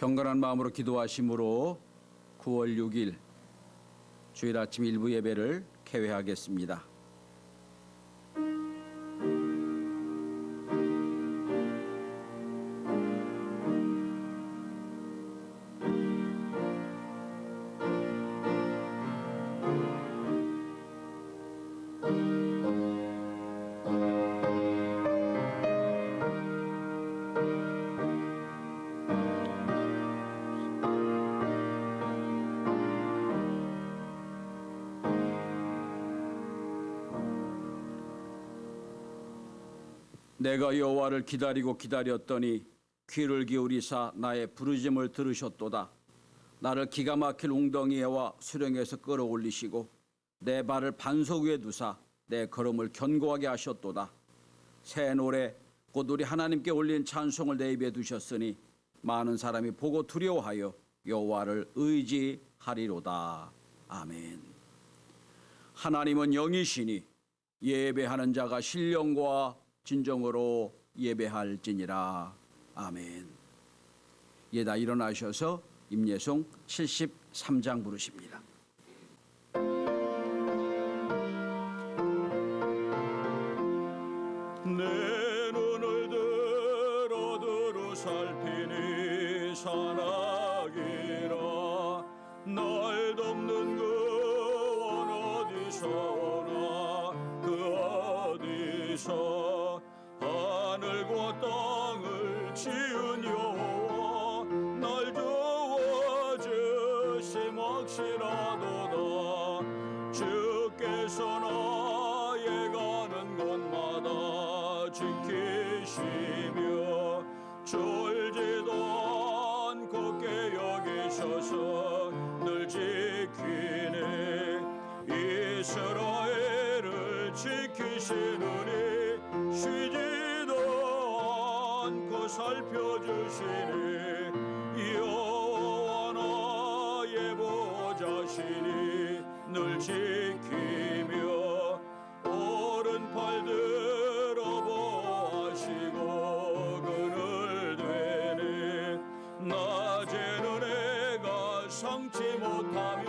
경건한 마음으로 기도하심으로 9월 6일 주일 아침 일부 예배를 개회하겠습니다. 내가 여호와를 기다리고 기다렸더니 귀를 기울이사 나의 부르짖음을 들으셨도다. 나를 기가 막힐 웅덩이에와 수렁에서 끌어올리시고 내 발을 반석 위에 두사 내 걸음을 견고하게 하셨도다. 새 노래 곧 우리 하나님께 올린 찬송을 내 입에 두셨으니 많은 사람이 보고 두려워하여 여호와를 의지하리로다. 아멘. 하나님은 영이시니 예배하는 자가 신령과 진정으로 예배할지니라. 아멘. 다 일어나셔서 임예송 73장 부르십니다. 내 눈을 들어 두루 살피니 산악이라. 날 돕는 그원 어디서 오나 그 어디서. 하늘과 땅을 지은 여호와 날 도와주심 확실하도다. 주께서 나의 가는 곳마다 지키시며 졸지도 않고 깨어 계셔서 늘 지키네. 이스라엘을 지키시느니 쉬지도 않고 살펴주시니 여호와 나의 보호자시니 늘 지키며 오른팔 들어 보호하시고 그늘 되네. 낮에는 해가 상치 못하며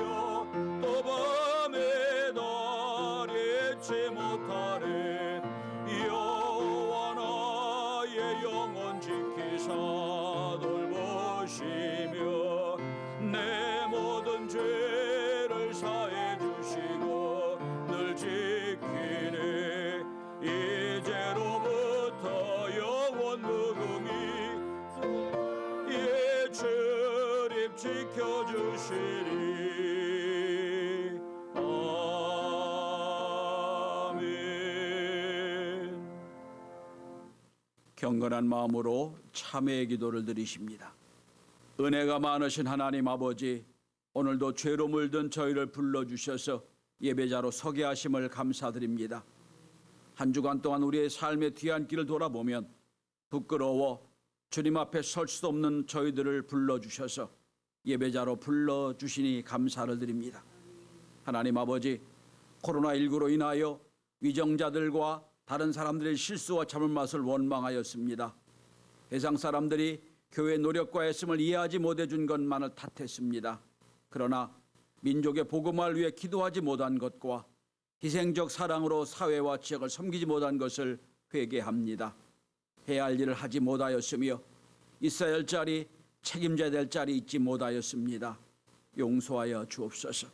또 밤에 달이 잊지 못하네. 영원 지키사 돌보시며 내 모든 죄를 사해 주시고 늘 지키네. 이제로부터 영원 무궁히 예 출입 지켜주시리. 경건한 마음으로 참회의 기도를 드리십니다. 은혜가 많으신 하나님 아버지, 오늘도 죄로 물든 저희를 불러주셔서 예배자로 서게 하심을 감사드립니다. 한 주간 동안 우리의 삶의 뒤안길을 돌아보면 부끄러워 주님 앞에 설 수 없는 저희들을 불러주셔서 예배자로 불러주시니 감사를 드립니다. 하나님 아버지, 코로나19로 인하여 위정자들과 다른 사람들의 실수와 잘못을 원망하였습니다. 세상 사람들이 교회의 노력과 애씀을 이해하지 못해준 것만을 탓했습니다. 그러나 민족의 복음을 위해 기도하지 못한 것과 희생적 사랑으로 사회와 지역을 섬기지 못한 것을 회개합니다. 해야 할 일을 하지 못하였으며 있어야 할 자리, 책임져야 될 자리 잊지 못하였습니다. 용서하여 주옵소서.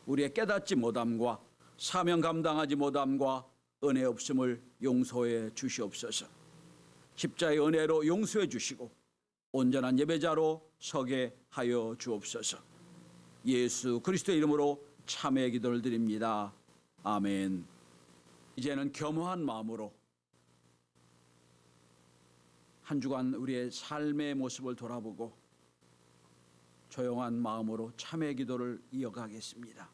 우리의 깨닫지 못함과 사명 감당하지 못함과 은혜 없음을 용서해 주시옵소서. 십자의 은혜로 용서해 주시고 온전한 예배자로 서게 하여 주옵소서. 예수 그리스도의 이름으로 참회의 기도를 드립니다. 아멘. 이제는 겸허한 마음으로 한 주간 우리의 삶의 모습을 돌아보고 조용한 마음으로 참회의 기도를 이어가겠습니다.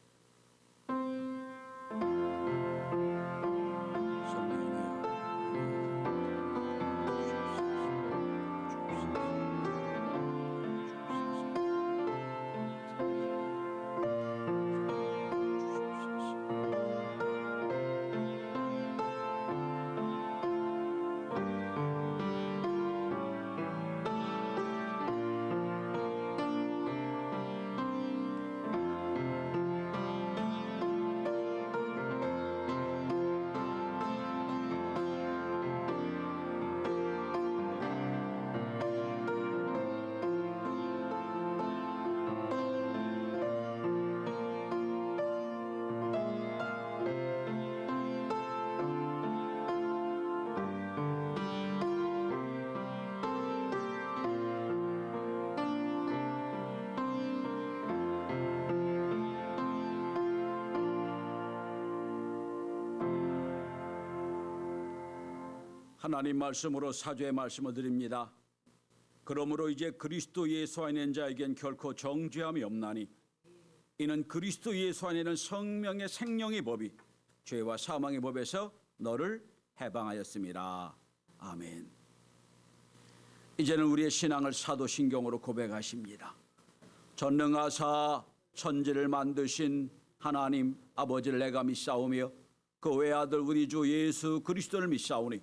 하나님 말씀으로 사죄의 말씀을 드립니다. 그러므로 이제 그리스도 예수 안에 있는 자에겐 결코 정죄함이 없나니 이는 그리스도 예수 안에 있는 성령의 생명의 법이 죄와 사망의 법에서 너를 해방하였습니다. 아멘. 이제는 우리의 신앙을 사도신경으로 고백하십니다. 전능하사 천지를 만드신 하나님 아버지를 내가 믿사오며 그 외아들 우리 주 예수 그리스도를 믿사오니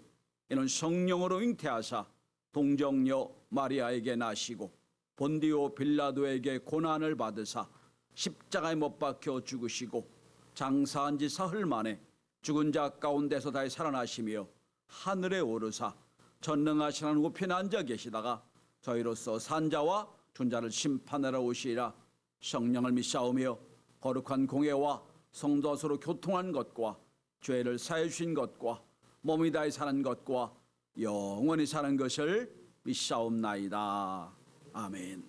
이는 성령으로 잉태하사 동정녀 마리아에게 나시고 본디오 빌라도에게 고난을 받으사 십자가에 못 박혀 죽으시고 장사한 지 사흘 만에 죽은 자 가운데서 다시 살아나시며 하늘에 오르사 전능하신 하나님 우편에 앉아 계시다가 저희로서 산자와 존자를 심판하러 오시리라. 성령을 믿사오며 거룩한 공예와 성도와 서로 교통한 것과 죄를 사해 주신 것과 몸이 다해 사는 것과 영원히 사는 것을 믿사옵나이다. 아멘.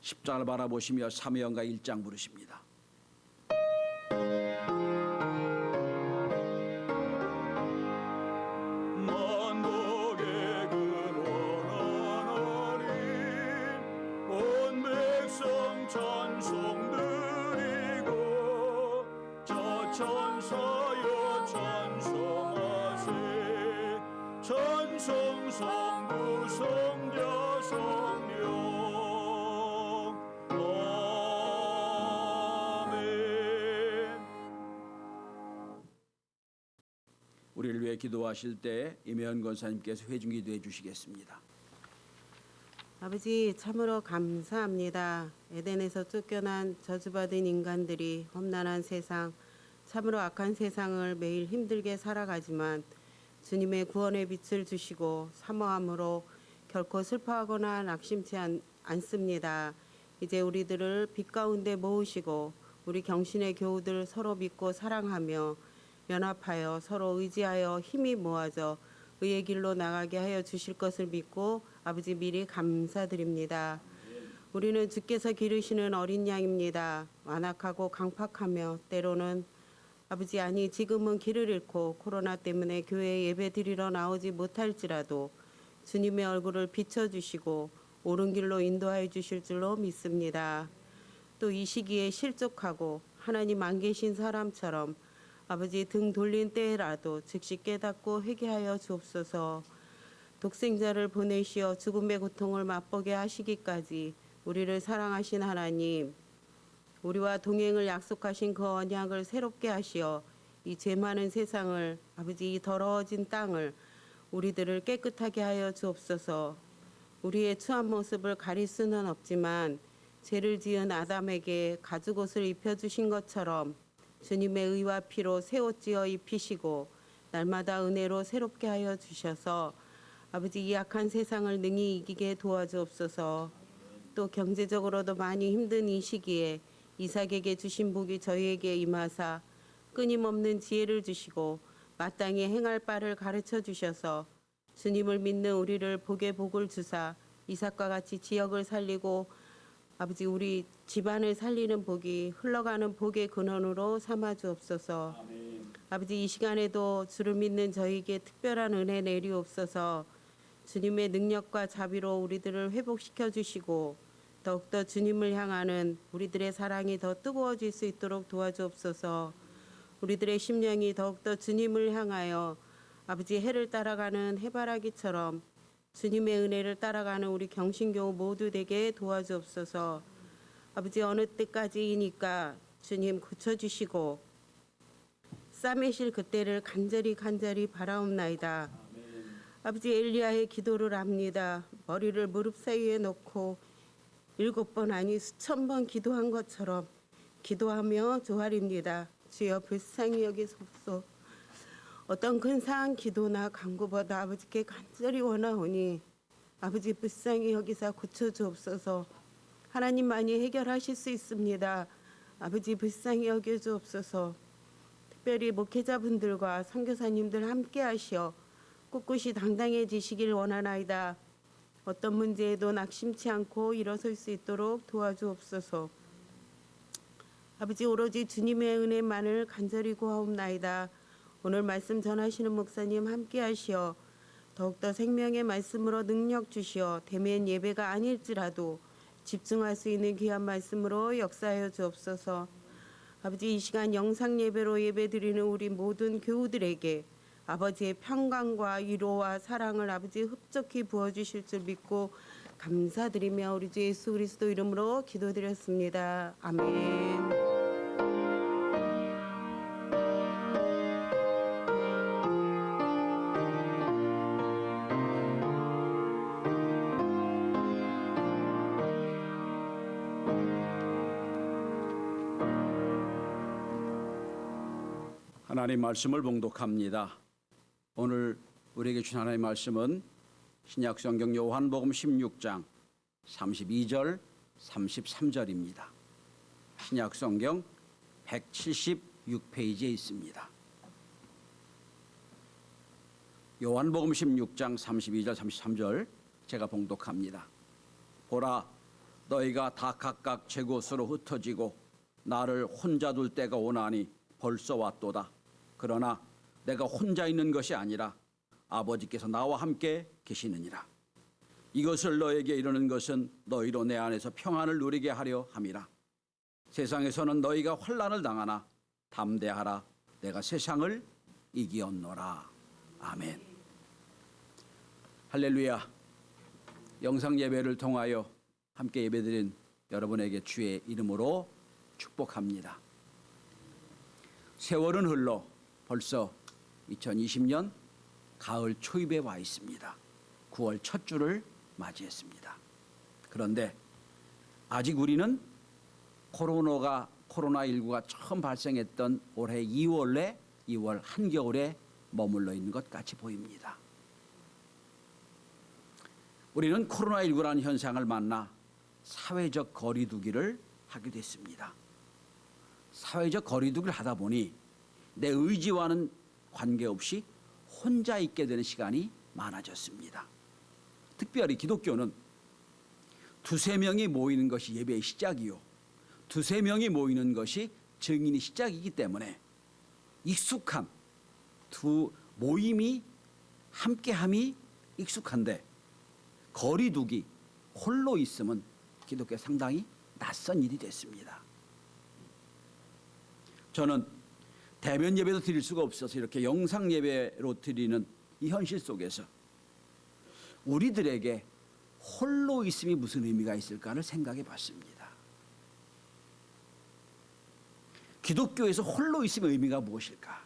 십자가를 바라보시며 사무엘가 1장 부르십니다. 만국의 근원하나님 온 백성 찬송 드리고 저 천사여 찬송하세 찬송 성부 성자 성령 아멘. 우리를 위해 기도하실 때 임혜연 권사님께서 회중 기도해 주시겠습니다. 아버지 참으로 감사합니다. 에덴에서 쫓겨난 저주받은 인간들이 험난한 세상, 참으로 악한 세상을 매일 힘들게 살아가지만 주님의 구원의 빛을 주시고 사모함으로 결코 슬퍼하거나 낙심치 않습니다. 이제 우리들을 빛 가운데 모으시고 우리 경신의 교우들 서로 믿고 사랑하며 연합하여 서로 의지하여 힘이 모아져 의의 길로 나가게 하여 주실 것을 믿고 아버지 미리 감사드립니다. 우리는 주께서 기르시는 어린 양입니다. 완악하고 강팍하며 때로는 아버지 아니 지금은 길을 잃고 코로나 때문에 교회에 예배 드리러 나오지 못할지라도 주님의 얼굴을 비춰주시고 옳은 길로 인도하여 주실 줄로 믿습니다. 또 이 시기에 실족하고 하나님 안 계신 사람처럼 아버지 등 돌린 때라도 즉시 깨닫고 회개하여 주옵소서. 독생자를 보내시어 죽음의 고통을 맛보게 하시기까지 우리를 사랑하신 하나님, 우리와 동행을 약속하신 그 언약을 새롭게 하시어 이 죄 많은 세상을 아버지 이 더러워진 땅을 우리들을 깨끗하게 하여 주옵소서. 우리의 추한 모습을 가릴 수는 없지만 죄를 지은 아담에게 가죽옷을 입혀주신 것처럼 주님의 의와 피로 새 옷 지어 입히시고 날마다 은혜로 새롭게 하여 주셔서 아버지 이 악한 세상을 능히 이기게 도와주옵소서. 또 경제적으로도 많이 힘든 이 시기에 이삭에게 주신 복이 저희에게 임하사 끊임없는 지혜를 주시고 마땅히 행할 바를 가르쳐 주셔서 주님을 믿는 우리를 복의 복을 주사 이삭과 같이 지역을 살리고 아버지 우리 집안을 살리는 복이 흘러가는 복의 근원으로 삼아 주옵소서. 아버지 이 시간에도 주를 믿는 저희에게 특별한 은혜 내리옵소서. 주님의 능력과 자비로 우리들을 회복시켜 주시고 더욱더 주님을 향하는 우리들의 사랑이 더 뜨거워질 수 있도록 도와주옵소서. 우리들의 심령이 더욱더 주님을 향하여 아버지 해를 따라가는 해바라기처럼 주님의 은혜를 따라가는 우리 경신교우 모두 되게 도와주옵소서. 아버지 어느 때까지이니까 주님 고쳐주시고 싸매실 그때를 간절히 바라옵나이다. 아버지 엘리야의 기도를 압니다. 머리를 무릎 사이에 놓고 7번 아니 수천 번 기도한 것처럼 기도하며 조아립니다. 주여 불쌍히 여기소서. 어떤 근사한 기도나 간구보다 아버지께 간절히 원하오니 아버지 불쌍히 여기사 고쳐주옵소서. 하나님만이 해결하실 수 있습니다. 아버지 불쌍히 여겨주옵소서. 특별히 목회자분들과 선교사님들 함께 하시어 꿋꿋이 당당해지시길 원하나이다. 어떤 문제에도 낙심치 않고 일어설 수 있도록 도와주옵소서. 아버지 오로지 주님의 은혜만을 간절히 구하옵나이다. 오늘 말씀 전하시는 목사님 함께 하시어 더욱더 생명의 말씀으로 능력 주시어 대면 예배가 아닐지라도 집중할 수 있는 귀한 말씀으로 역사하여 주옵소서. 아버지, 이 시간 영상 예배로 예배드리는 우리 모든 교우들에게 아버지의 평강과 위로와 사랑을 아버지 흡족히 부어주실 줄 믿고 감사드리며 우리 주 예수 그리스도 이름으로 기도드렸습니다. 아멘. 하나님 말씀을 봉독합니다. 오늘 우리에게 주신 하나님의 말씀은 신약 성경 요한복음 16장 32절 33절입니다. 신약 성경 176페이지에 있습니다. 요한복음 16장 32절 33절 제가 봉독합니다. 보라, 너희가 다 각각 제 곳으로 흩어지고 나를 혼자 둘 때가 오나니 벌써 왔도다. 그러나 내가 혼자 있는 것이 아니라 아버지께서 나와 함께 계시느니라. 이것을 너에게 이르는 것은 너희로 내 안에서 평안을 누리게 하려 함이라. 세상에서는 너희가 환난을 당하나 담대하라. 내가 세상을 이기었노라. 아멘. 할렐루야. 영상 예배를 통하여 함께 예배드린 여러분에게 주의 이름으로 축복합니다. 세월은 흘러 벌써 2020년 가을 초입에 와 있습니다. 9월 첫 주를 맞이했습니다. 그런데 아직 우리는 코로나19가 처음 발생했던 올해 2월 한겨울에 머물러 있는 것 같이 보입니다. 우리는 코로나19라는 현상을 만나 사회적 거리두기를 하게 됐습니다. 사회적 거리두기를 하다 보니 내 의지와는 관계없이 혼자 있게 되는 시간이 많아졌습니다. 특별히 기독교는 두세 명이 모이는 것이 예배의 시작이요, 두세 명이 모이는 것이 증인의 시작이기 때문에 익숙한 두 모임이 함께함이 익숙한데 거리두기, 홀로 있음은 기독교에 상당히 낯선 일이 됐습니다. 저는 대면 예배도 드릴 수가 없어서 이렇게 영상 예배로 드리는 이 현실 속에서 우리들에게 홀로 있음이 무슨 의미가 있을까를 생각해 봤습니다. 기독교에서 홀로 있음의 의미가 무엇일까?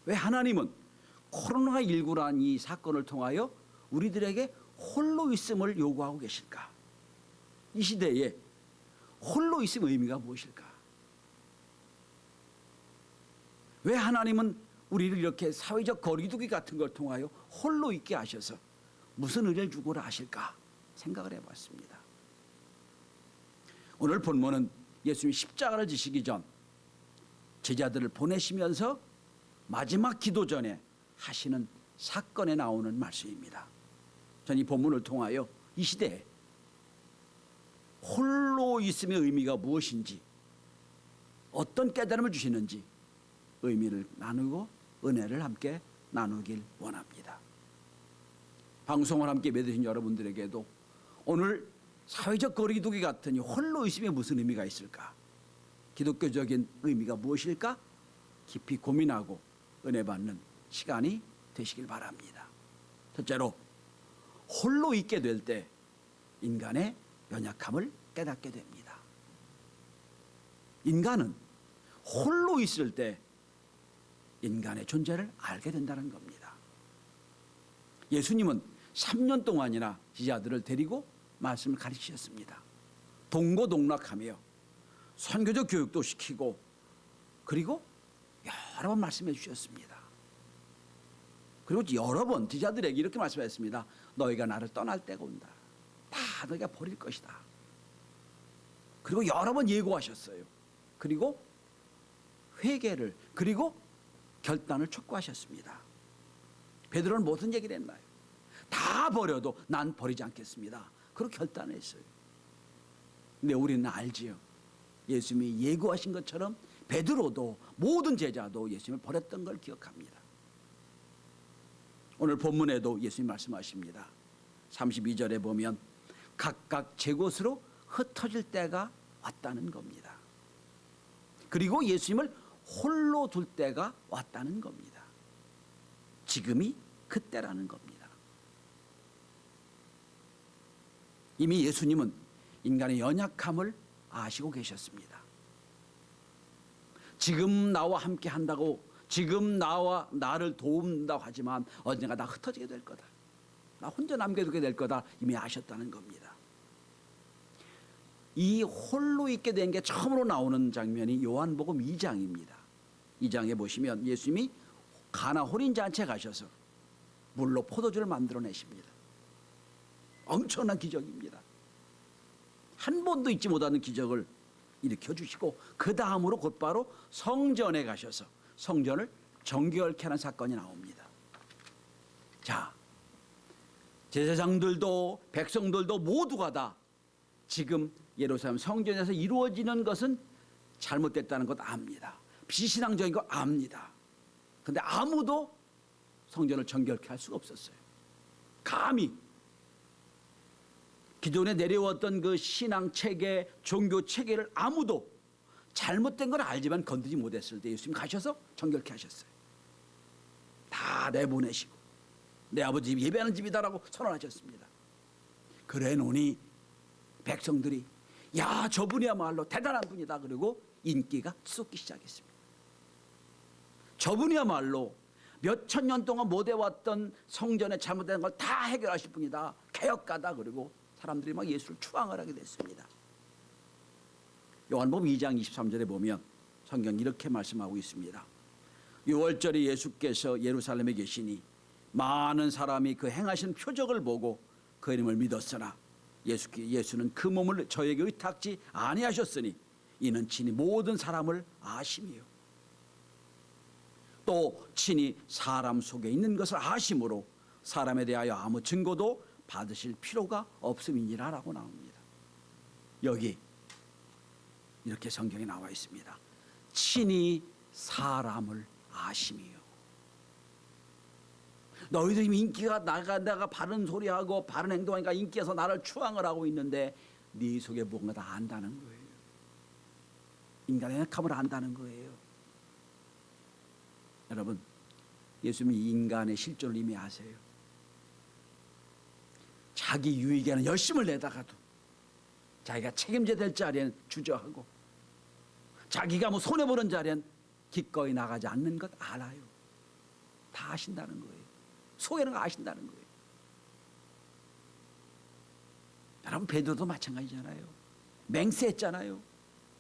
왜 하나님은 코로나19라는 이 사건을 통하여 우리들에게 홀로 있음을 요구하고 계실까? 이 시대에 홀로 있음의 의미가 무엇일까? 왜 하나님은 우리를 이렇게 사회적 거리두기 같은 걸 통하여 홀로 있게 하셔서 무슨 의미를 주고라 하실까 생각을 해봤습니다. 오늘 본문은 예수님이 십자가를 지시기 전 제자들을 보내시면서 마지막 기도 전에 하시는 사건에 나오는 말씀입니다. 전 이 본문을 통하여 이 시대에 홀로 있음의 의미가 무엇인지, 어떤 깨달음을 주시는지 의미를 나누고 은혜를 함께 나누길 원합니다. 방송을 함께 맺으신 여러분들에게도 오늘 사회적 거리두기 같은 이 홀로 있음에 무슨 의미가 있을까? 기독교적인 의미가 무엇일까? 깊이 고민하고 은혜 받는 시간이 되시길 바랍니다. 첫째로, 홀로 있게 될 때 인간의 연약함을 깨닫게 됩니다. 인간은 홀로 있을 때 인간의 존재를 알게 된다는 겁니다. 예수님은 3년 동안이나 제자들을 데리고 말씀을 가르치셨습니다. 동고동락하며 선교적 교육도 시키고 그리고 여러 번 말씀해 주셨습니다. 그리고 여러 번 제자들에게 이렇게 말씀했습니다. 너희가 나를 떠날 때가 온다. 다 너희가 버릴 것이다. 그리고 여러 번 예고하셨어요. 그리고 회개를, 그리고 결단을 촉구하셨습니다. 베드로는 무슨 얘기를 했나요? 다 버려도 난 버리지 않겠습니다. 그렇게 결단했어요. 근데 우리는 알지요. 예수님이 예고하신 것처럼 베드로도 모든 제자도 예수님을 버렸던 걸 기억합니다. 오늘 본문에도 예수님 말씀하십니다. 32절에 보면 각각 제 곳으로 흩어질 때가 왔다는 겁니다. 그리고 예수님을 홀로 둘 때가 왔다는 겁니다. 지금이 그때라는 겁니다. 이미 예수님은 인간의 연약함을 아시고 계셨습니다. 지금 나와 함께 한다고, 지금 나를 도운다고 하지만 언젠가 나 흩어지게 될 거다, 나 혼자 남겨두게 될 거다, 이미 아셨다는 겁니다. 이 홀로 있게 된 게 처음으로 나오는 장면이 요한복음 2장입니다. 2장에 보시면 예수님이 가나 혼인잔치에 가셔서 물로 포도주를 만들어내십니다. 엄청난 기적입니다. 한 번도 잊지 못하는 기적을 일으켜주시고 그 다음으로 곧바로 성전에 가셔서 성전을 정결케 하는 사건이 나옵니다. 자, 제사장들도 백성들도 모두가 다 지금 예루살렘 성전에서 이루어지는 것은 잘못됐다는 것 압니다. 비신앙적인 거 압니다. 그런데 아무도 성전을 정결케 할 수가 없었어요. 감히 기존에 내려왔던 그 신앙 체계, 종교 체계를 아무도 잘못된 걸 알지만 건드리지 못했을 때 예수님 가셔서 정결케 하셨어요. 다 내보내시고 내 아버지 집 예배하는 집이다라고 선언하셨습니다. 그래 놓으니 백성들이 야, 저분이야말로 대단한 분이다, 그리고 인기가 쏟기 시작했습니다. 저분이야말로 몇천 년 동안 못 해왔던 성전에 잘못된 걸 다 해결하실 분이다, 개혁가다, 그리고 사람들이 막 예수를 추앙을 하게 됐습니다. 요한복음 2장 23절에 보면 성경이 이렇게 말씀하고 있습니다. 6월절에 예수께서 예루살렘에 계시니 많은 사람이 그 행하신 표적을 보고 그 이름을 믿었으나 예수는 그 몸을 저에게 의탁지 아니하셨으니 이는 친히 모든 사람을 아심이요 또 친히 사람 속에 있는 것을 아심으로 사람에 대하여 아무 증거도 받으실 필요가 없음이니라 라고 나옵니다. 여기 이렇게 성경에 나와 있습니다. 친히 사람을 아심이요. 너희들이 인기가 내가 바른 소리하고 바른 행동하니까 인기에서 나를 추앙을 하고 있는데 네 속에 뭔가 다 안다는 거예요. 인간의 약함을 안다는 거예요. 여러분, 예수님이 인간의 실존을 이미 아세요. 자기 유익에는 열심을 내다가도 자기가 책임져야 될 자리엔 주저하고 자기가 뭐 손해보는 자리엔 기꺼이 나가지 않는 것 알아요. 다 아신다는 거예요. 속에는 거 아신다는 거예요. 여러분, 베드로도 마찬가지잖아요. 맹세했잖아요.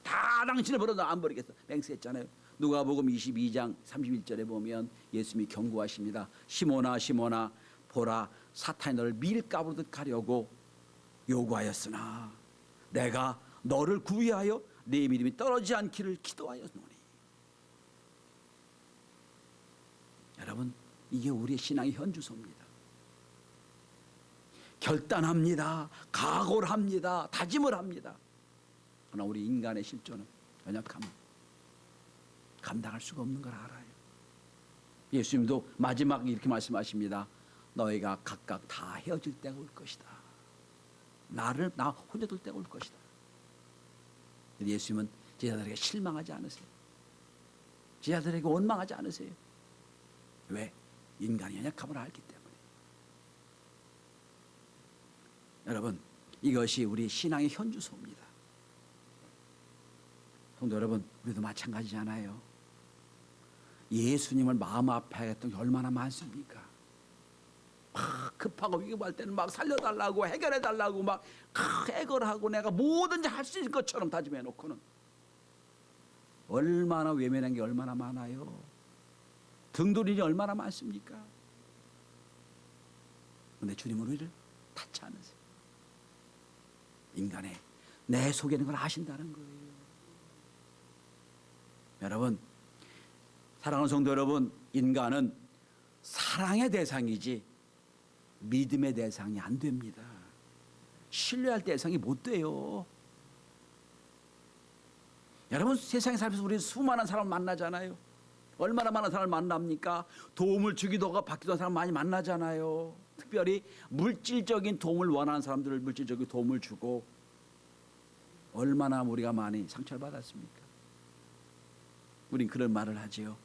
다 당신을 버려도 안 버리겠어, 맹세했잖아요. 누가복음 22장 31절에 보면 예수님이 경고하십니다. 시몬아 시몬아 보라, 사탄이 너를 밀가루듯 가려고 요구하였으나 내가 너를 구위하여 네 믿음이 떨어지지 않기를 기도하였노니. 여러분, 이게 우리의 신앙의 현주소입니다. 결단합니다. 각오를 합니다. 다짐을 합니다. 그러나 우리 인간의 실존은, 연약함은 감당할 수가 없는 걸 알아요. 예수님도 마지막에 이렇게 말씀하십니다. 너희가 각각 다 헤어질 때가 올 것이다. 나 혼자 둘 때가 올 것이다. 예수님은 제자들에게 실망하지 않으세요. 제자들에게 원망하지 않으세요. 왜? 인간의 연약함을 알기 때문에. 여러분, 이것이 우리 신앙의 현주소입니다. 성도 여러분, 우리도 마찬가지잖아요. 예수님을 마음 아파하게 했던 게 얼마나 많습니까? 막 급하고 위급할 때는 막 살려달라고, 해결해달라고 막 애걸하고 내가 뭐든지 할 수 있을 것처럼 다짐해놓고는 얼마나 외면한 게 얼마나 많아요. 등돌 일이 얼마나 많습니까? 그런데 주님은 우리를 탓지 않으세요. 인간의 내 속에 있는 걸 아신다는 거예요. 여러분, 사랑하는 성도 여러분, 인간은 사랑의 대상이지 믿음의 대상이 안 됩니다. 신뢰할 대상이 못 돼요. 여러분 세상에 살면서 우리 수많은 사람 만나잖아요. 얼마나 많은 사람을 만납니까? 도움을 주기도 하고 받기도 하는 사람 많이 만나잖아요. 특별히 물질적인 도움을 원하는 사람들을 물질적인 도움을 주고 얼마나 우리가 많이 상처를 받았습니까? 우린 그런 말을 하지요.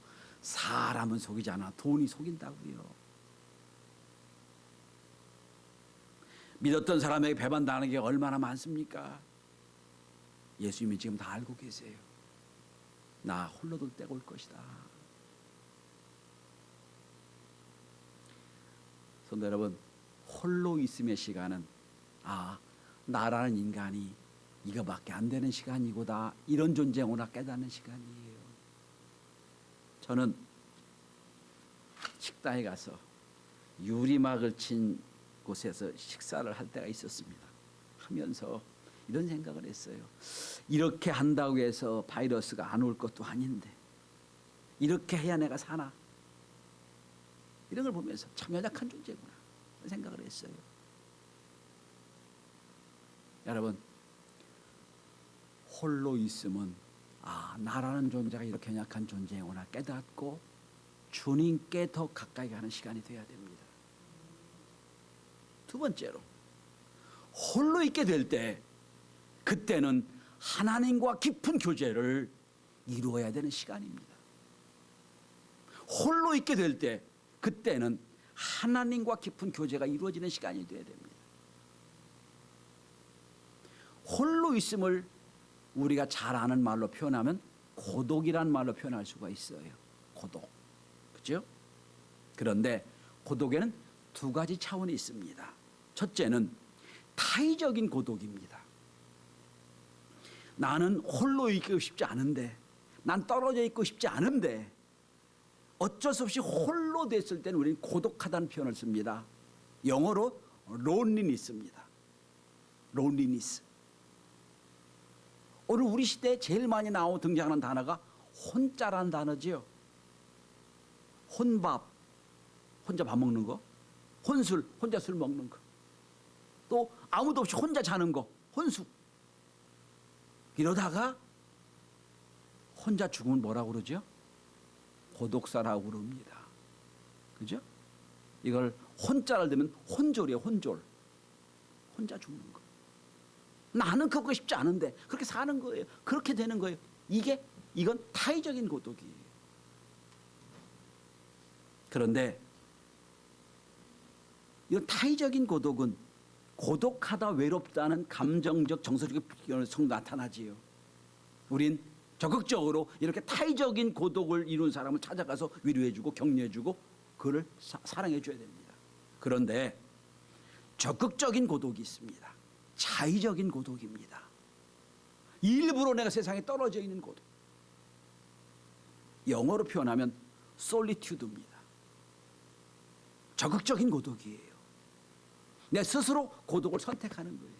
사람은 속이지 않아 돈이 속인다고요. 믿었던 사람에게 배반당하는 게 얼마나 많습니까? 예수님이 지금 다 알고 계세요. 나 홀로 둘 때가 올 것이다. 성도 여러분, 홀로 있음의 시간은 나라는 인간이 이거밖에 안 되는 시간이고다. 이런 존재구나 깨닫는 시간이에요. 저는 식당에 가서 유리막을 친 곳에서 식사를 할 때가 있었습니다. 하면서 이런 생각을 했어요. 이렇게 한다고 해서 바이러스가 안 올 것도 아닌데 이렇게 해야 내가 사나? 이런 걸 보면서 참 연약한 존재구나 생각을 했어요. 여러분, 홀로 있으면 나라는 존재가 이렇게 연약한 존재구나 깨닫고 주님께 더 가까이 가는 시간이 되어야 됩니다. 두 번째로, 홀로 있게 될 때 그때는 하나님과 깊은 교제를 이루어야 되는 시간입니다. 홀로 있게 될 때 그때는 하나님과 깊은 교제가 이루어지는 시간이 되어야 됩니다. 홀로 있음을 우리가 잘 아는 말로 표현하면 고독이란 말로 표현할 수가 있어요. 고독. 그렇죠? 그런데 고독에는 두 가지 차원이 있습니다. 첫째는 타의적인 고독입니다. 나는 홀로 있고 싶지 않은데, 난 떨어져 있고 싶지 않은데 어쩔 수 없이 홀로 됐을 때는 우리는 고독하다는 표현을 씁니다. 영어로 loneliness입니다. loneliness. 오늘 우리 시대에 제일 많이 나오고 등장하는 단어가 혼자라는 단어지요. 혼밥, 혼자 밥 먹는 거. 혼술, 혼자 술 먹는 거. 또 아무도 없이 혼자 자는 거, 혼수. 이러다가 혼자 죽으면 뭐라고 그러죠? 고독사라고 그럽니다. 그죠? 이걸 혼자를 대면 혼졸이에요, 혼졸. 혼자 죽는 거. 나는 그거 싶지 않은데 그렇게 사는 거예요. 그렇게 되는 거예요. 이건 타의적인 고독이에요. 그런데 이런 타의적인 고독은 고독하다 외롭다는 감정적 정서적인 성 나타나지요. 우린 적극적으로 이렇게 타의적인 고독을 이룬 사람을 찾아가서 위로해주고 격려해주고 그를 사랑해줘야 됩니다. 그런데 적극적인 고독이 있습니다. 자의적인 고독입니다. 일부러 내가 세상에 떨어져 있는 고독. 영어로 표현하면 solitude입니다. 적극적인 고독이에요. 내 스스로 고독을 선택하는 거예요.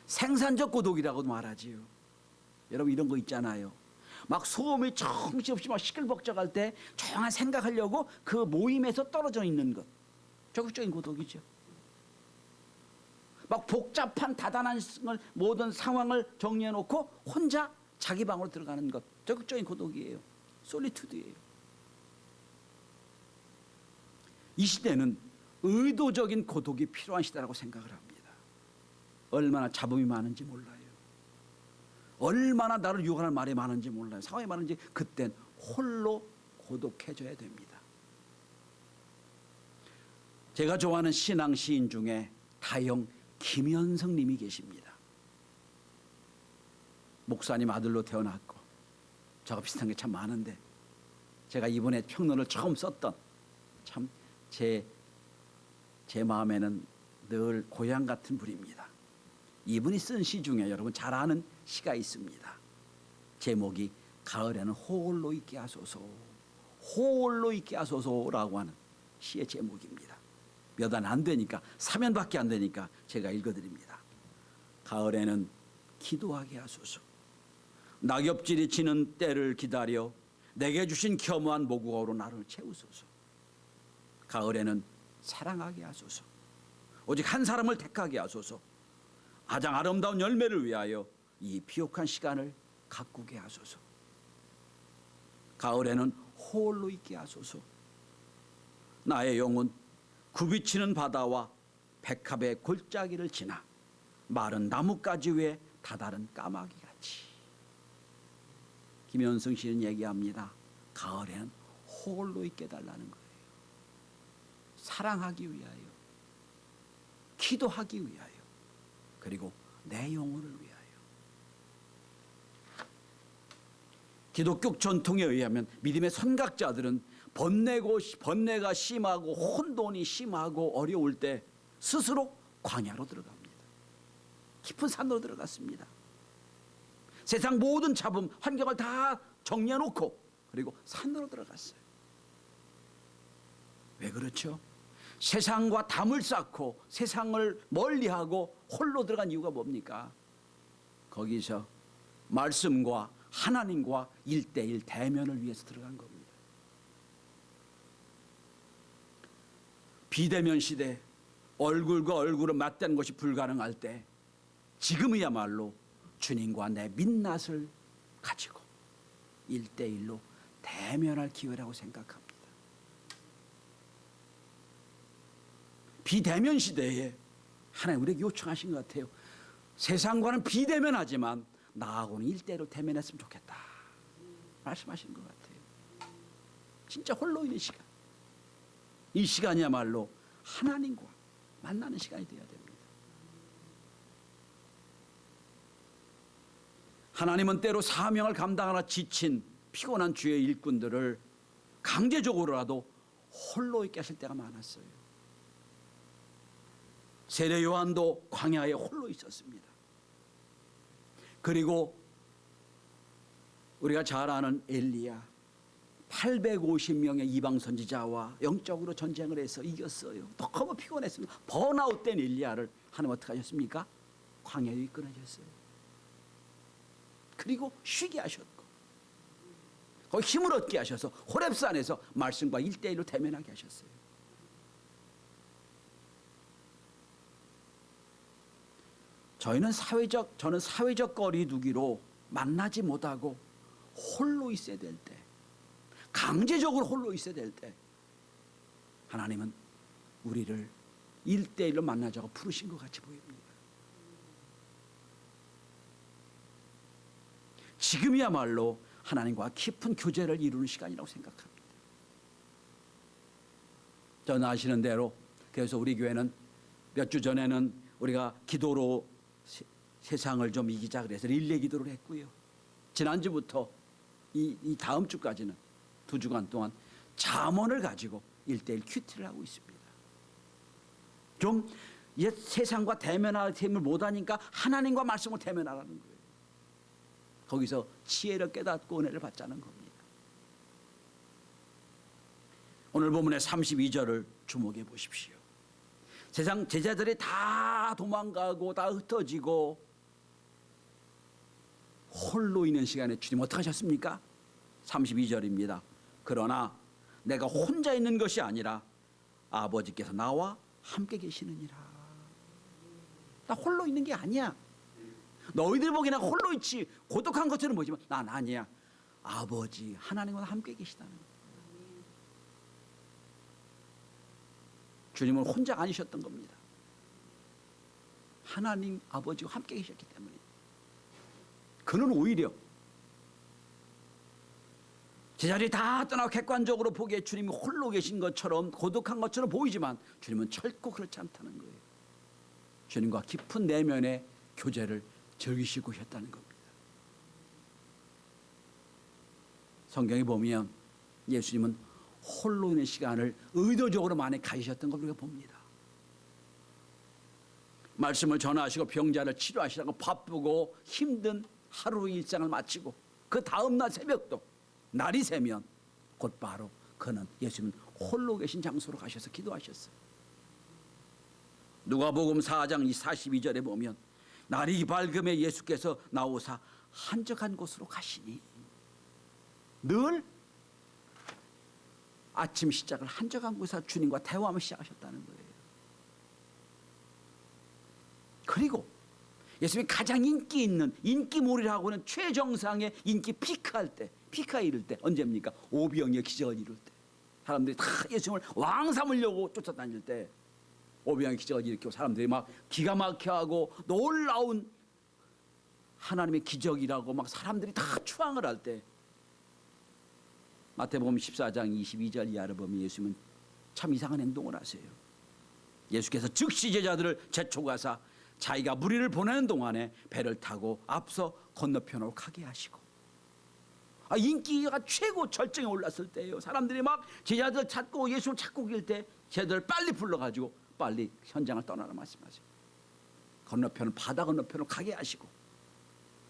생산적 고독이라고도 말하지요. 여러분 이런 거 있잖아요. 막 소음이 정신없이 막 시끌벅적할 때 조용한 생각하려고 그 모임에서 떨어져 있는 것. 적극적인 고독이죠. 막 복잡한 다단한 모든 상황을 정리해 놓고 혼자 자기 방으로 들어가는 것. 적극적인 고독이에요. 솔리투드예요. 이 시대는 의도적인 고독이 필요한 시대라고 생각을 합니다. 얼마나 잡음이 많은지 몰라요. 얼마나 나를 유혹하는 말이 많은지 몰라요. 상황이 많은지 그땐 홀로 고독해져야 됩니다. 제가 좋아하는 신앙 시인 중에 다영 김현성 님이 계십니다. 목사님 아들로 태어났고 저가 비슷한 게 참 많은데 제가 이번에 평론을 처음 썼던 참 제 마음에는 늘 고향 같은 분입니다. 이분이 쓴 시 중에 여러분 잘 아는 시가 있습니다. 제목이 가을에는 홀로 있게 하소서, 홀로 있게 하소서라고 하는 시의 제목입니다. 몇 안 안 되니까 3연밖에 안 되니까 제가 읽어드립니다. 가을에는 기도하게 하소서. 낙엽질이 지는 때를 기다려 내게 주신 겸허한 모국어로 나를 채우소서. 가을에는 사랑하게 하소서. 오직 한 사람을 택하게 하소서. 가장 아름다운 열매를 위하여 이 비옥한 시간을 가꾸게 하소서. 가을에는 홀로 있게 하소서. 나의 영혼 굽이치는 바다와 백합의 골짜기를 지나 마른 나뭇가지 위에 다다른 까마귀 같이. 김현승 씨는 얘기합니다. 가을에는 홀로 있게 달라는 거예요. 사랑하기 위하여, 기도하기 위하여, 그리고 내 영혼을 위하여. 기독교 전통에 의하면 믿음의 선각자들은 번뇌가 심하고 혼돈이 심하고 어려울 때 스스로 광야로 들어갑니다. 깊은 산으로 들어갔습니다. 세상 모든 잡음, 환경을 다 정리해놓고 그리고 산으로 들어갔어요. 왜 그렇죠? 세상과 담을 쌓고 세상을 멀리하고 홀로 들어간 이유가 뭡니까? 거기서 말씀과 하나님과 1:1 대면을 위해서 들어간 겁니다. 비대면 시대, 얼굴과 얼굴을 맞대는 것이 불가능할 때 지금이야말로 주님과 내 민낯을 가지고 1:1로 대면할 기회라고 생각합니다. 비대면 시대에 하나님 우리에게 요청하신 것 같아요. 세상과는 비대면하지만 나하고는 1:1로 대면했으면 좋겠다 말씀하시는 것 같아요. 진짜 홀로 있는 시간, 이 시간이야말로 하나님과 만나는 시간이 되어야 됩니다. 하나님은 때로 사명을 감당하나 지친 피곤한 주의 일꾼들을 강제적으로라도 홀로 있게 하실 때가 많았어요. 세례 요한도 광야에 홀로 있었습니다. 그리고 우리가 잘 아는 엘리야, 850명의 이방 선지자와 영적으로 전쟁을 해서 이겼어요. 너무 피곤했습니다. 번아웃된 엘리야를 하나님 어떻게 하셨습니까? 광야에 이끌어졌어요. 그리고 쉬게 하셨고 거기 힘을 얻게 하셔서 호렙산에서 말씀과 1:1로 대면하게 하셨어요. 저는 사회적 거리 두기로 만나지 못하고 홀로 있어야 될 때, 강제적으로 홀로 있어야 될 때 하나님은 우리를 1:1로 만나자고 부르신 것 같이 보입니다. 지금이야말로 하나님과 깊은 교제를 이루는 시간이라고 생각합니다. 저는 아시는 대로 그래서 우리 교회는 몇 주 전에는 우리가 기도로 세상을 좀 이기자 그래서 릴레이 기도를 했고요. 지난주부터 이 다음 주까지는 2주간 동안 잠언을 가지고 1:1 큐티를 하고 있습니다. 좀 옛 세상과 대면할 셈을 못하니까 하나님과 말씀을 대면하라는 거예요. 거기서 지혜를 깨닫고 은혜를 받자는 겁니다. 오늘 본문의 32절을 주목해 보십시오. 세상 제자들이 다 도망가고 다 흩어지고 홀로 있는 시간에 주님 어떻게 하셨습니까? 32절입니다. 그러나 내가 혼자 있는 것이 아니라 아버지께서 나와 함께 계시느니라. 나 홀로 있는 게 아니야. 너희들 보기에는 홀로 있지 고독한 것처럼 보지만 난 아니야. 아버지 하나님과 함께 계시다는 거예요. 주님은 혼자 아니셨던 겁니다. 하나님 아버지와 함께 계셨기 때문에 그는 오히려 제자들이 다 떠나고 객관적으로 보기에 주님이 홀로 계신 것처럼 고독한 것처럼 보이지만 주님은 결코 그렇지 않다는 거예요. 주님과 깊은 내면의 교제를 즐기시고 계셨다는 겁니다. 성경에 보면 예수님은 홀로 있는 시간을 의도적으로 많이 가지셨던 걸 우리가 봅니다. 말씀을 전하시고 병자를 치료하시라고 바쁘고 힘든 하루 일상을 마치고 그 다음날 새벽도 날이 새면 곧바로 그는 예수님은 홀로 계신 장소로 가셔서 기도하셨어요. 누가복음 4장 42절에 보면 날이 밝음에 예수께서 나오사 한적한 곳으로 가시니 늘 아침 시작을 한적한 곳에서 주님과 대화하며 시작하셨다는 거예요. 그리고 예수님이 가장 인기 있는 인기몰이라고 하는 최정상의 인기 피크할 때, 피크에 이를 때 언제입니까? 오병이어 기적을 이룰 때. 사람들이 다 예수님을 왕 삼으려고 쫓아다닐 때 오병이어 기적을 일으키고 사람들이 막 기가 막혀하고 놀라운 하나님의 기적이라고 막 사람들이 다 추앙을 할 때 마태복음 14장 22절 이하를 보면 예수님은 참 이상한 행동을 하세요. 예수께서 즉시 제자들을 재촉하사 자기가 무리를 보내는 동안에 배를 타고 앞서 건너편으로 가게 하시고, 인기가 최고 절정에 올랐을 때예요. 사람들이 막 제자들 찾고 예수를 찾고 길 때 제자들을 빨리 불러가지고 빨리 현장을 떠나라 말씀하세요. 건너편 바다 건너편으로 가게 하시고,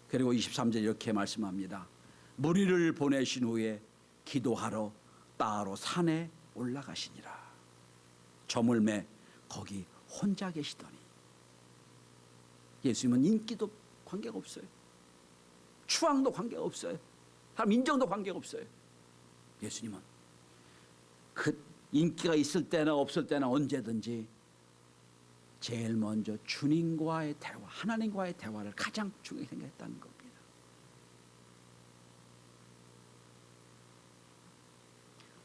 그리고 23절 이렇게 말씀합니다. 무리를 보내신 후에 기도하러 따로 산에 올라가시니라. 저물매 거기 혼자 계시더니. 예수님은 인기도 관계가 없어요. 추앙도 관계가 없어요. 사람 인정도 관계가 없어요. 예수님은 그 인기가 있을 때나 없을 때나 언제든지 제일 먼저 주님과의 대화, 하나님과의 대화를 가장 중요하게 생각했다는 겁니다.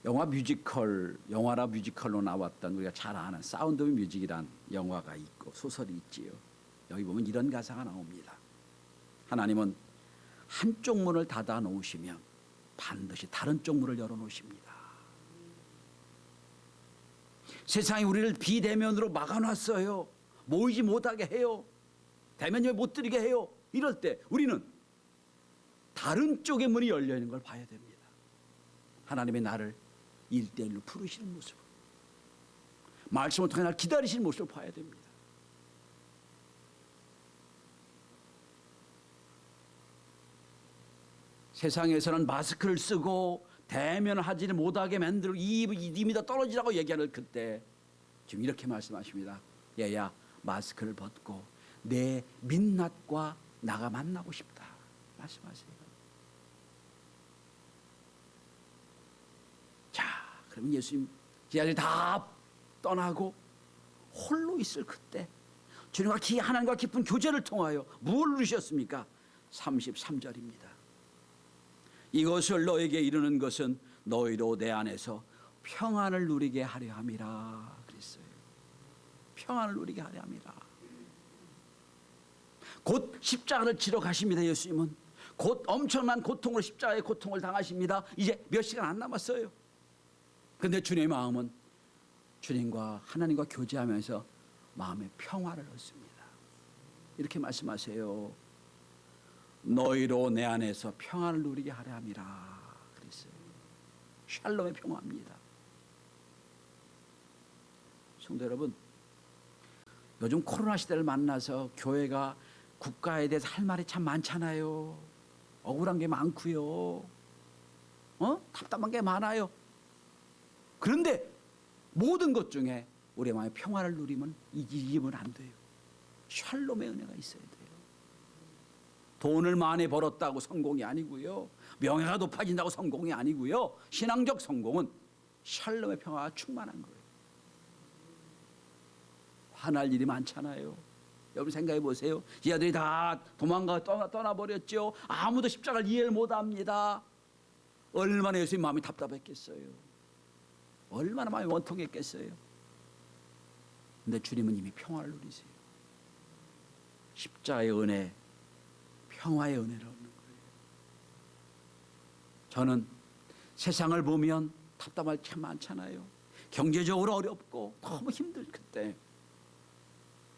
영화나 뮤지컬로 나왔던 우리가 잘 아는 사운드 오브 뮤직이란 영화가 있고 소설이 있지요. 여기 보면 이런 가사가 나옵니다. 하나님은 한쪽 문을 닫아 놓으시면 반드시 다른 쪽 문을 열어 놓으십니다. 세상이 우리를 비대면으로 막아놨어요. 모이지 못하게 해요. 대면 예배 못 드리게 해요. 이럴 때 우리는 다른 쪽의 문이 열려 있는 걸 봐야 됩니다. 하나님의 나를 1대1로 부르시는 모습, 말씀을 통해 나를 기다리시는 모습을 봐야 됩니다. 세상에서는 마스크를 쓰고 대면을 하지를 못하게 만들고 입이 다 떨어지라고 얘기하는 그때 지금 이렇게 말씀하십니다. 얘야, 마스크를 벗고 내 민낯과 나가 만나고 싶다 말씀하세요. 자, 그러면 예수님 제자들이 다 떠나고 홀로 있을 그때 주님과 하나님과 깊은 교제를 통하여 무엇을 누리셨습니까? 33절입니다. 이것을 너에게 이르는 것은 너희로 내 안에서 평안을 누리게 하려 함이라 그랬어요. 평안을 누리게 하려 함이라. 곧 십자가를 지러 가십니다. 예수님은 곧 엄청난 고통을, 십자가의 고통을 당하십니다. 이제 몇 시간 안 남았어요. 그런데 주님의 마음은 주님과 하나님과 교제하면서 마음의 평화를 얻습니다. 이렇게 말씀하세요. 너희로 내 안에서 평안을 누리게 하려 함이라 그랬어요. 샬롬의 평화입니다. 성도 여러분, 요즘 코로나 시대를 만나서 교회가 국가에 대해서 할 말이 참 많잖아요. 억울한 게 많고요. 답답한 게 많아요. 그런데 모든 것 중에 우리 마음의 평화를 누리면 이기면 안 돼요. 샬롬의 은혜가 있어야 돼요. 돈을 많이 벌었다고 성공이 아니고요. 명예가 높아진다고 성공이 아니고요. 신앙적 성공은 샬롬의 평화가 충만한 거예요. 화날 일이 많잖아요. 여러분 생각해 보세요. 이 아들이 다 도망가 떠나버렸죠. 아무도 십자가를 이해를 못합니다. 얼마나 예수님 마음이 답답했겠어요. 얼마나 마음이 원통했겠어요. 근데 주님은 이미 평화를 누리세요. 십자가의 은혜, 평화의 은혜를 얻는 거예요. 저는 세상을 보면 답답할 게 참 많잖아요. 경제적으로 어렵고 너무 힘들 그때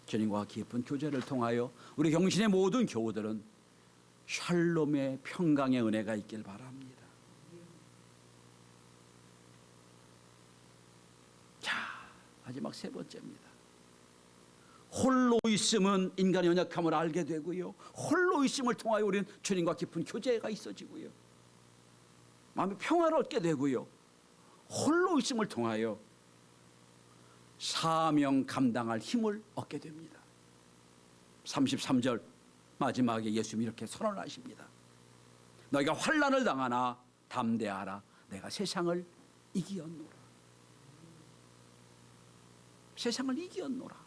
주님과 깊은 교제를 통하여 우리 경신의 모든 교우들은 샬롬의 평강의 은혜가 있길 바랍니다. 자, 마지막 세 번째입니다. 홀로 있음은 인간의 연약함을 알게 되고요. 홀로 있음을 통하여 우리는 주님과 깊은 교제가 있어지고요. 마음의 평화를 얻게 되고요. 홀로 있음을 통하여 사명 감당할 힘을 얻게 됩니다. 33절 마지막에 예수님이 이렇게 선언하십니다. 너희가 환난을 당하나 담대하라. 내가 세상을 이기었노라. 세상을 이기었노라.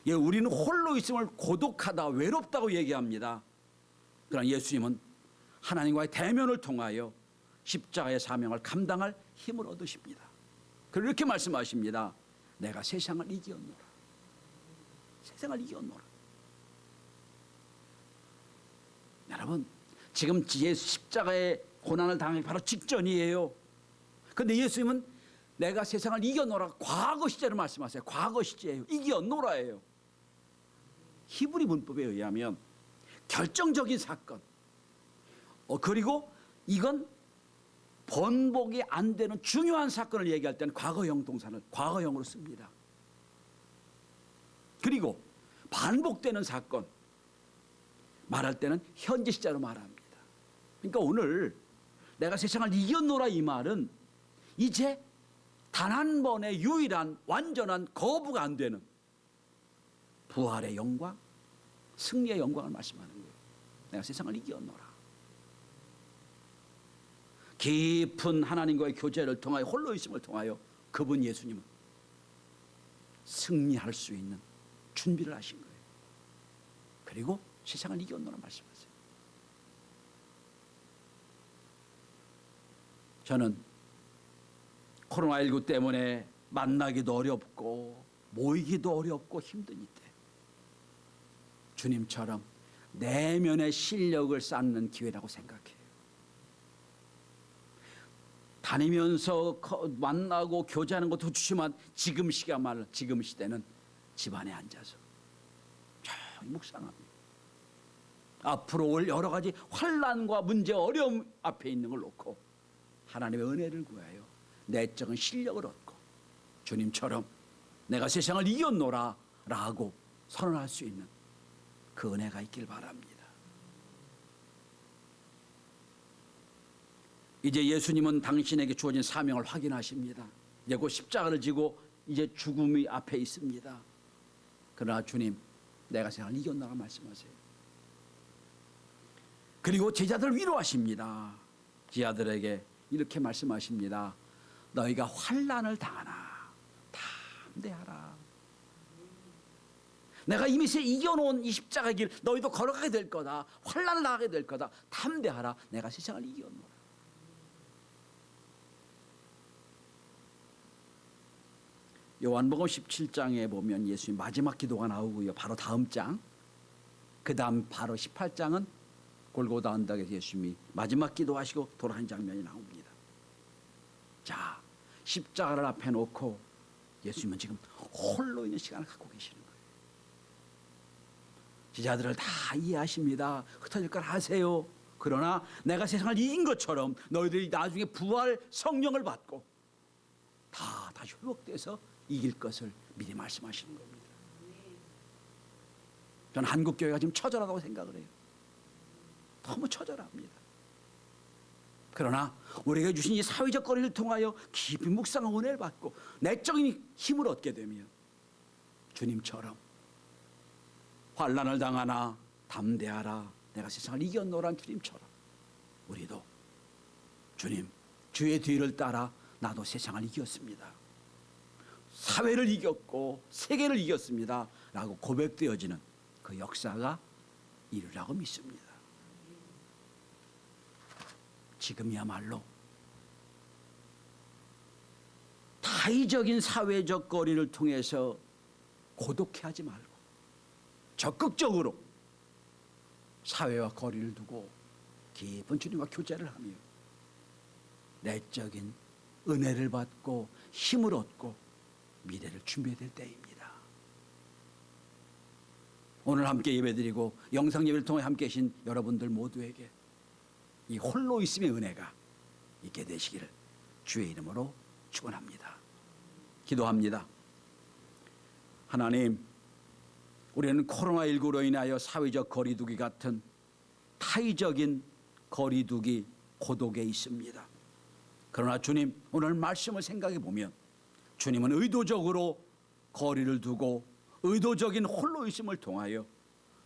예, 우리는 홀로 있음을 고독하다, 외롭다고 얘기합니다. 그러나 예수님은 하나님과의 대면을 통하여 십자가의 사명을 감당할 힘을 얻으십니다. 그리고 이렇게 말씀하십니다. 내가 세상을 이기었노라. 세상을 이기었노라. 여러분, 지금 예수 십자가의 고난을 당하기 바로 직전이에요. 그런데 예수님은 내가 세상을 이겨노라, 과거 시제로 말씀하세요. 과거 시제예요. 이겨노라예요. 히브리 문법에 의하면 결정적인 사건, 그리고 이건 번복이 안 되는 중요한 사건을 얘기할 때는 과거형 동사를 과거형으로 씁니다. 그리고 반복되는 사건 말할 때는 현재 시제로 말합니다. 그러니까 오늘 내가 세상을 이겼노라 이 말은 이제 단 한 번의 유일한 완전한 거부가 안 되는 부활의 영광, 승리의 영광을 말씀하는 거예요. 내가 세상을 이겼노라. 깊은 하나님과의 교제를 통하여 홀로 있음을 통하여 그분 예수님은 승리할 수 있는 준비를 하신 거예요. 그리고 세상을 이겼노라 말씀하세요. 저는 코로나19 때문에 만나기도 어렵고 모이기도 어렵고 힘든 이때 주님처럼 내면의 실력을 쌓는 기회라고 생각해요. 다니면서 만나고 교제하는 것도 좋지만 지금 시간만, 지금 시대는 집안에 앉아서 조용히 묵상합니다. 앞으로 올 여러 가지 환난과 문제, 어려움 앞에 있는 걸 놓고 하나님의 은혜를 구하여 내적인 실력을 얻고 주님처럼 내가 세상을 이겼노라 라고 선언할 수 있는 그 은혜가 있길 바랍니다. 이제 예수님은 당신에게 주어진 사명을 확인하십니다. 이제 곧 십자가를 지고 이제 죽음이 앞에 있습니다. 그러나 주님, 내가 세상을 이겼노라 말씀하세요. 그리고 제자들을 위로하십니다. 제자들에게 이렇게 말씀하십니다. 너희가 환난을 당하나 담대하라. 내가 이미 이겨놓은 이 십자가의 길 너희도 걸어가게 될 거다. 환난을 당하게 될 거다. 담대하라. 내가 세상을 이겼노라. 요한복음 17장에 보면 예수님 마지막 기도가 나오고요. 바로 다음 장, 그 다음 바로 18장은 골고다 언덕에서 예수님이 마지막 기도하시고 돌아가는 장면이 나옵니다. 자, 십자가를 앞에 놓고 예수님은 지금 홀로 있는 시간을 갖고 계시는 거예요. 제자들을 다 이해하십니다. 흩어질 걸 하세요. 그러나 내가 세상을 이긴 것처럼 너희들이 나중에 부활 성령을 받고 다 회복돼서 이길 것을 미리 말씀하시는 겁니다. 저는 한국 교회가 지금 처절하다고 생각을 해요. 너무 처절합니다. 그러나 우리가 주신 이 사회적 거리를 통하여 깊이 묵상한 은혜를 받고 내적인 힘을 얻게 되면 주님처럼 환난을 당하나 담대하라. 내가 세상을 이겼노란 주님처럼 우리도 주님, 주의 뒤를 따라 나도 세상을 이겼습니다. 사회를 이겼고 세계를 이겼습니다. 라고 고백되어지는 그 역사가 이루라고 믿습니다. 지금이야말로 타의적인 사회적 거리를 통해서 고독해하지 말고 적극적으로 사회와 거리를 두고 깊은 주님과 교제를 하며 내적인 은혜를 받고 힘을 얻고 미래를 준비해야 될 때입니다. 오늘 함께 예배드리고 영상 예배를 통해 함께 계신 여러분들 모두에게 이 홀로 있음의 은혜가 있게 되시기를 주의 이름으로 축원합니다. 기도합니다. 하나님, 우리는 코로나19로 인하여 사회적 거리두기 같은 타의적인 거리두기, 고독에 있습니다. 그러나 주님, 오늘 말씀을 생각해 보면 주님은 의도적으로 거리를 두고 의도적인 홀로 있음을 통하여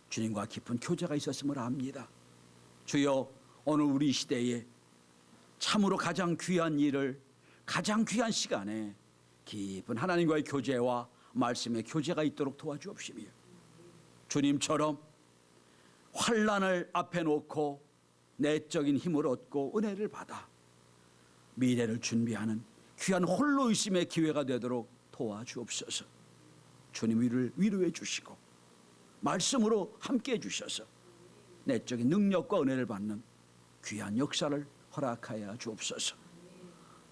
주님과 깊은 교제가 있었음을 압니다. 주여, 오늘 우리 시대에 참으로 가장 귀한 일을 가장 귀한 시간에 깊은 하나님과의 교제와 말씀의 교제가 있도록 도와주옵시며 주님처럼 환난을 앞에 놓고 내적인 힘을 얻고 은혜를 받아 미래를 준비하는 귀한 홀로이심의 기회가 되도록 도와주옵소서. 주님 위로해 주시고 말씀으로 함께해 주셔서 내적인 능력과 은혜를 받는 귀한 역사를 허락하여 주옵소서.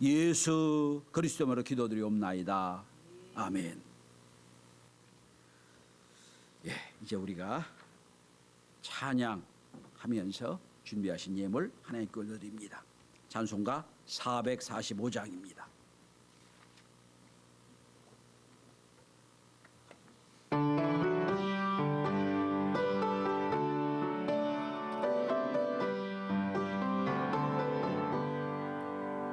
예수 그리스도로 기도드리옵나이다. 아멘. 이제 우리가 찬양하면서 준비하신 예물 하나님께 올려드립니다. 찬송가 445장입니다.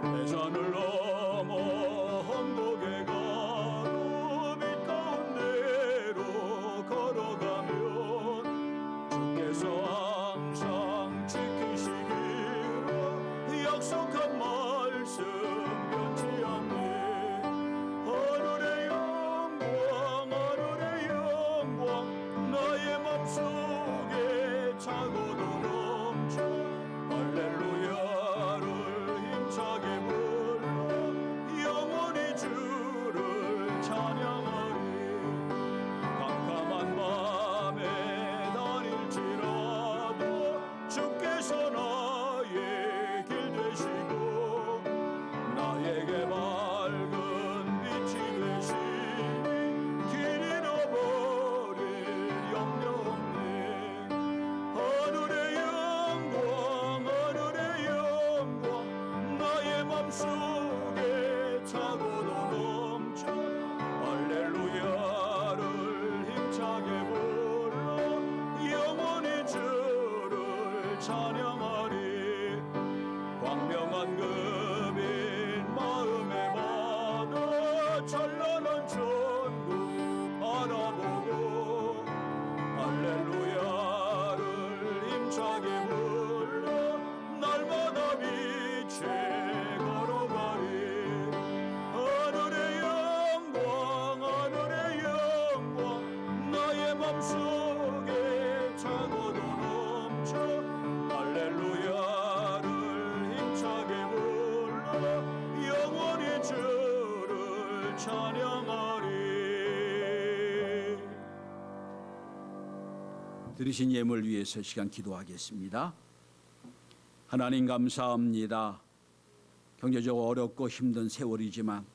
대산을 넘어 한국에 가고 빛 가운데로 걸어가면 주께서 항상 지키시기로 약속한 말씀 변치 않네. 하늘의 영광 하늘의 영광 나의 맘속에 차고도 넘쳐 할렐루야를 힘차게 불러 영원히 주를 찬양하리. 캄캄한 밤에 다닐지라도 주께서 나의 길 되시고 나에게 밝은 빛이 되시니 길 잃어버릴 염려 없네. 하늘의 영광 하늘의 영광 나의 맘속에 차고도 넘쳐 할렐루야를 힘차게 불러 영원히 주를 찬양하리. 광명한 금인 마음에 받아 찬란한 천국 바라보고 할렐루야를 힘차게 불러 날마다 빛에 걸어가리. 하늘의 영광 하늘의 영광 나의 맘속에 차고도 넘쳐 할렐루야를 힘차게 불러 영원히 주를 찬양하리. 들으신 예물 위해서 시간 기도하겠습니다. 하나님 감사합니다. 경제적으로 어렵고 힘든 세월이지만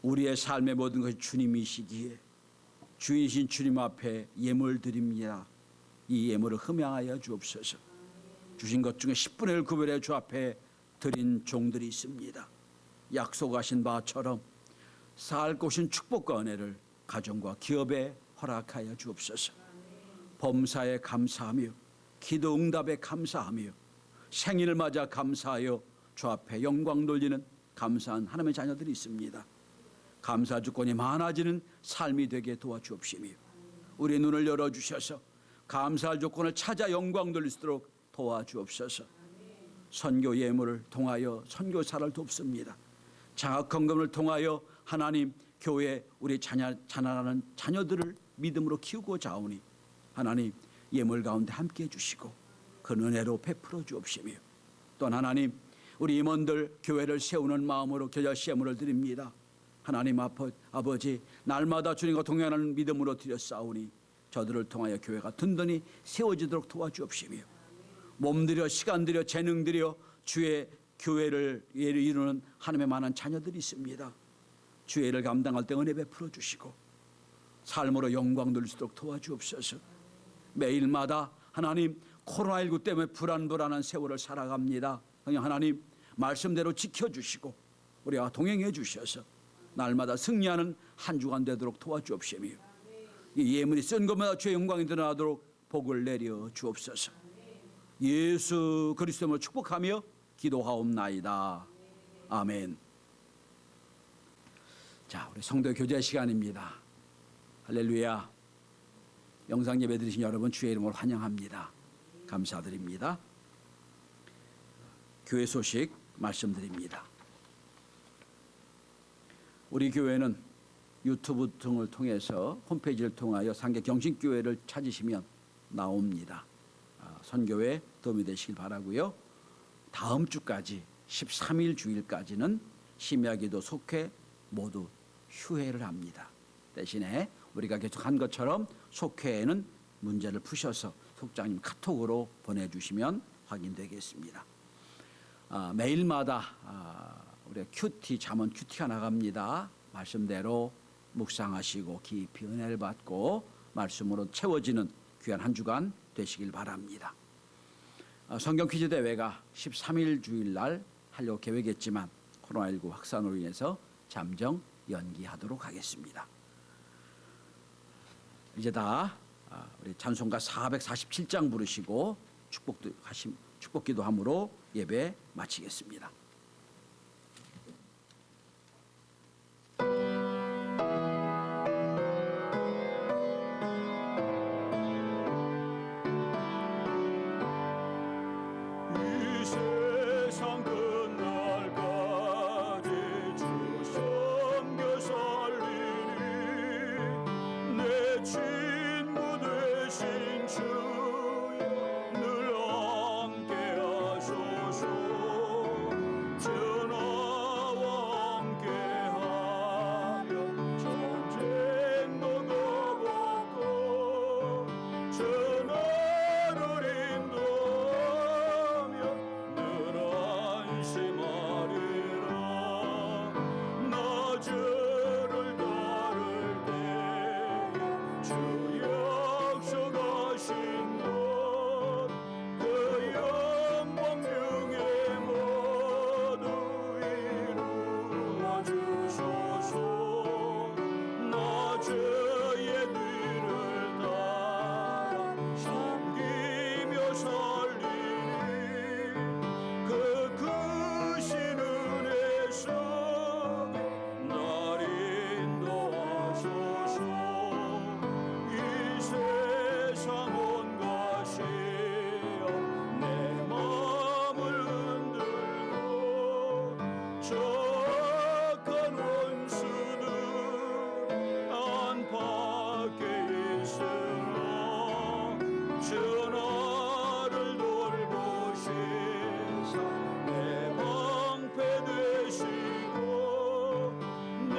우리의 삶의 모든 것이 주님이시기에 주이신 주님 앞에 예물 드립니다. 이 예물을 흠양하여 주옵소서. 주신 것 중에 10분의 1 구별해 주 앞에 드린 종들이 있습니다. 약속하신 바처럼 쌓을 곳인 축복과 은혜를 가정과 기업에 허락하여 주옵소서. 범사에 감사하며 기도 응답에 감사하며 생일을 맞아 감사하여 주 앞에 영광 돌리는 감사한 하나님의 자녀들이 있습니다. 감사 주권이 많아지는 삶이 되게 도와주옵시며 우리 눈을 열어주셔서 감사할 조건을 찾아 영광 돌릴 수 있도록 도와주옵소서. 선교 예물을 통하여 선교사를 돕습니다. 장학헌금을 통하여 하나님 교회 우리 자라나는 자녀들을 믿음으로 키우고자 하오니 하나님 예물 가운데 함께해 주시고 그 은혜로 베풀어 주옵시며 또 하나님 우리 임원들 교회를 세우는 마음으로 겨자씨 예물을 드립니다. 하나님 아버지 날마다 주님과 동행하는 믿음으로 드렸사오니 저들을 통하여 교회가 든든히 세워지도록 도와주옵시며 몸들여 시간들여 재능들여 주의 교회를 이루는 하나님의 많은 자녀들이 있습니다. 주의 일을 감당할 때 은혜 베풀어 주시고 삶으로 영광 돌릴 수 있도록 도와주옵소서. 매일마다 하나님 코로나19 때문에 불안한 세월을 살아갑니다. 하나님 말씀대로 지켜주시고 우리와 동행해 주셔서 날마다 승리하는 한 주간 되도록 도와주옵시며 이 예물이 쓴 것마다 주의 영광이 드러나도록 복을 내려 주옵소서. 예수 그리스도로 축복하며 기도하옵나이다. 아멘. 자, 우리 성도 교제 시간입니다. 할렐루야. 영상 예배 드리신 여러분 주의 이름으로 환영합니다. 감사드립니다. 교회 소식 말씀드립니다. 우리 교회는 유튜브 등을 통해서 홈페이지를 통하여 상계 경신교회를 찾으시면 나옵니다. 선교에 도움이 되시길 바라고요. 다음 주까지 13일 주일까지는 심야기도 속회 모두 휴회를 합니다. 대신에 우리가 계속 한 것처럼 속회에는 문제를 푸셔서 속장님 카톡으로 보내주시면 확인되겠습니다. 매일마다 우리 큐티 잠언 큐티가 나갑니다. 말씀대로 묵상하시고 깊이 은혜를 받고 말씀으로 채워지는 귀한 한 주간 되시길 바랍니다. 성경 퀴즈 대회가 13일 주일날 하려고 계획했지만 코로나19 확산으로 인해서 잠정 연기하도록 하겠습니다. 이제 다 우리 찬송가 447장 부르시고 축복기도 함으로 예배 마치겠습니다. 이 세상 끝날까지 주 섬겨 살리니 내 친구 되신 주여 늘 함께 하소서. 전하와 함께 하며 전쟁도 가보고 전하를 인도하며 늘 안심하리라. 나 저를 따를 때에 주 약속하신 것 그 영광 중에 모두 이루어 주소서. 나 저의 뒤를 따라 섬기며 살리니 그 크신 은혜 속에 날 인도하소서. 이 세상 온 것이여 내 마음을 흔들고 적한 원수들 안팎에 있으나 전하를 돌보시사 내 방패 되시고 내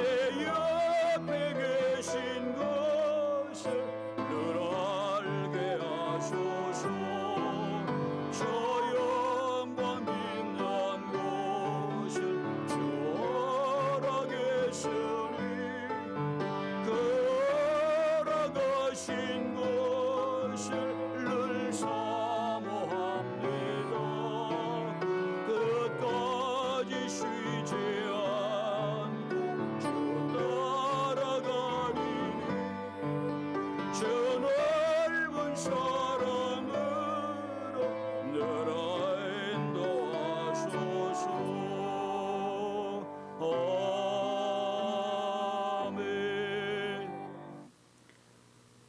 옆에 계신 것을 늘 알게 하소서. 저 영광 빛난 곳을 주 허락했으니 걸어가신 것을 늘 사모합니다. 끝까지 쉬지 않고 주 따라가리니 저 넓은 사랑으로 늘 인도하소서. 아멘.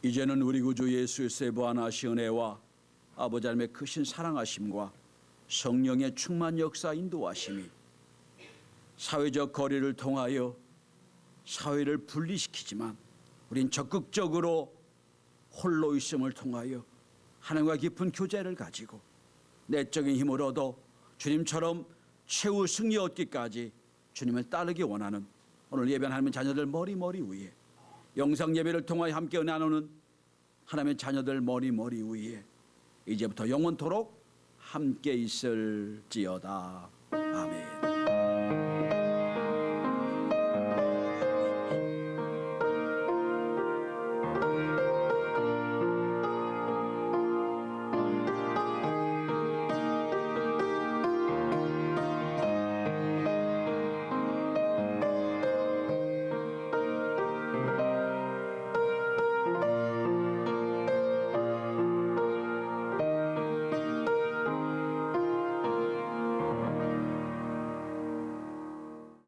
이제는 우리 구주 예수의 무한하신 은혜와 아버지 하나님의 크신 사랑하심과 성령의 충만 역사 인도하심이 사회적 거리를 통하여 사회를 분리시키지만 우린 적극적으로 홀로 있음을 통하여 하나님과 깊은 교제를 가지고 내적인 힘을 얻어 주님처럼 최후 승리 얻기까지 주님을 따르기 원하는 오늘 예배한 하나님의 자녀들 머리 위에 영상 예배를 통하여 함께 은혜 나누는 하나님의 자녀들 머리 위에 이제부터 영원토록 함께 있을지어다. 아멘.